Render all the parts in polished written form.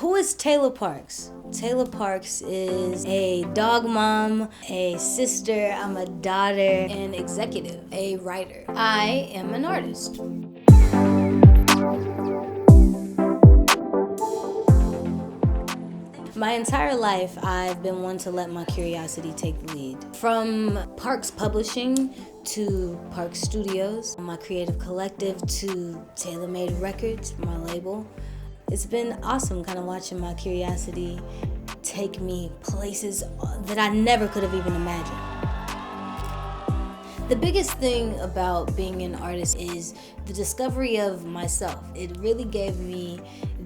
Who is Tayla Parx? Tayla Parx is a dog mom, a sister, I'm a daughter, an executive, a writer. I am an artist. My entire life, I've been one to let my curiosity take the lead. From Parx Publishing to Parx Studios, my creative collective, to Tayla Made Records, my label. It's been awesome kind of watching my curiosity take me places that I never could have even imagined. The biggest thing about being an artist is the discovery of myself. It really gave me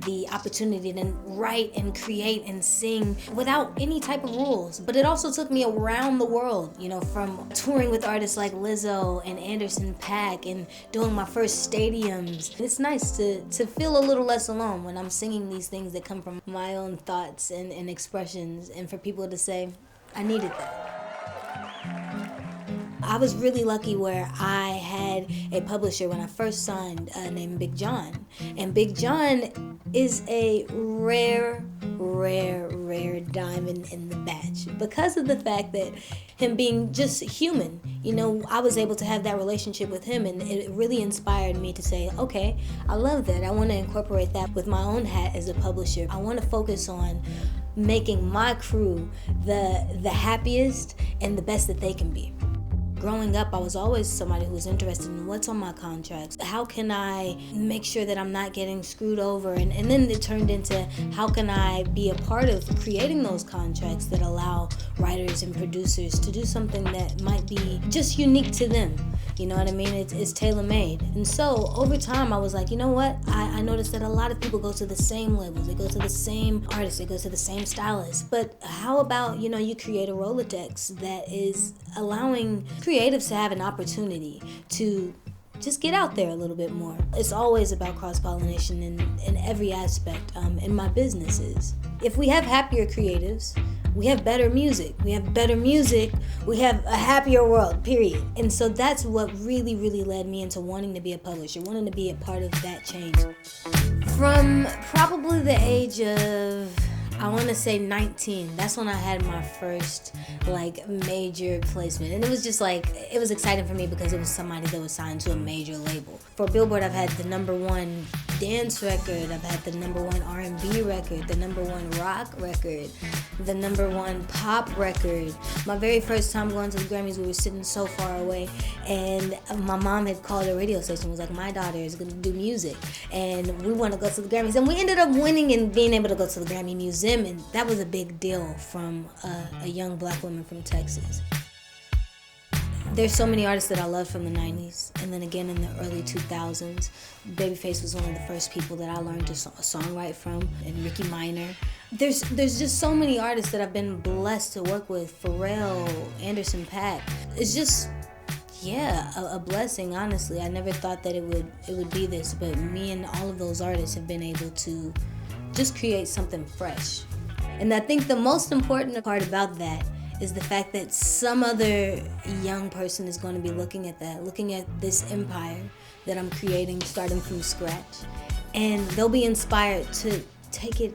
the opportunity to write and create and sing without any type of rules. But it also took me around the world, from touring with artists like Lizzo and Anderson .Paak and doing my first stadiums. It's nice to feel a little less alone when I'm singing these things that come from my own thoughts and expressions, and for people to say, I needed that. I was really lucky where I had a publisher when I first signed named Big John. And Big John is a rare diamond in the batch because of the fact that him being just human. I was able to have that relationship with him, and it really inspired me to say, okay, I love that. I want to incorporate that with my own hat as a publisher. I want to focus on making my crew the happiest and the best that they can be. Growing up, I was always somebody who was interested in what's on my contracts. How can I make sure that I'm not getting screwed over? And then it turned into how can I be a part of creating those contracts that allow writers and producers to do something that might be just unique to them. You know what I mean? It's tailor-made. And so over time, I was like, you know what? I noticed that a lot of people go to the same labels. They go to the same artists. They go to the same stylists. But how about, you create a Rolodex that is allowing creatives to have an opportunity to just get out there a little bit more. It's always about cross-pollination in every aspect in my businesses. If we have happier creatives, we have better music. We have better music, we have a happier world, period. And so that's what really, really led me into wanting to be a publisher, wanting to be a part of that change. From probably the age of, I want to say 19, that's when I had my first major placement. And it was just it was exciting for me because it was somebody that was signed to a major label. For Billboard, I've had the #1 dance record, I've had the #1 R&B record, the #1 rock record, the #1 pop record. My very first time going to the Grammys, we were sitting so far away, and my mom had called a radio station, was like, my daughter is going to do music, and we want to go to the Grammys. And we ended up winning and being able to go to the Grammy Museum, and that was a big deal from a young black woman from Texas. There's so many artists that I love from the 90s, and then again in the early 2000s. Babyface was one of the first people that I learned to songwrite from, and Ricky Minor. There's just so many artists that I've been blessed to work with. Pharrell, Anderson .Paak. It's just, a blessing, honestly. I never thought that it would be this, but me and all of those artists have been able to just create something fresh. And I think the most important part about that is the fact that some other young person is going to be looking at this empire that I'm creating, starting from scratch, and they'll be inspired to take it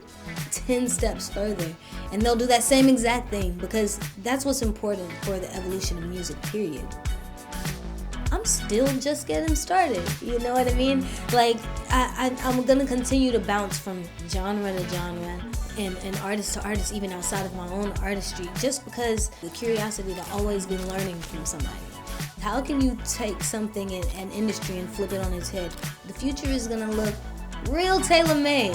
10 steps further, and they'll do that same exact thing, because that's what's important for the evolution of music, period. I'm still just getting started, you know what I mean? I'm gonna continue to bounce from genre to genre and artist to artist, even outside of my own artistry, just because the curiosity to always be learning from somebody. How can you take something in an industry and flip it on its head? The future is gonna look real tailor-made.